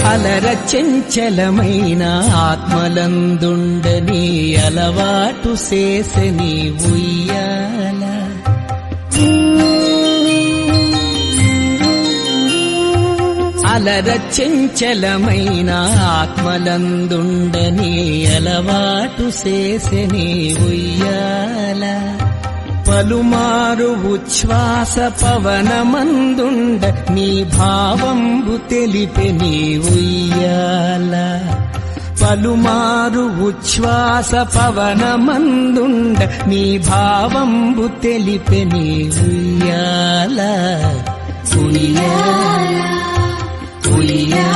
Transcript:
అలర చెంచలమైన ఆత్మలందుండని అలవాటు చేసని ఉయ్యాల అలర చెంచలమైన ఆత్మలందుండని అలవాటు చేసని ఉయ్యాల పలుమారు ఉచ్ఛ్వాస పవనమందుండ నీ భావంబు తెలిపె నీ ఉయ్యాల పలుమారు ఉచ్ఛ్వాస పవనమందుండ నీ భావంబు తెలిపె నీ ఉయ్యాల ఉయ్యాల ఉయ్యాల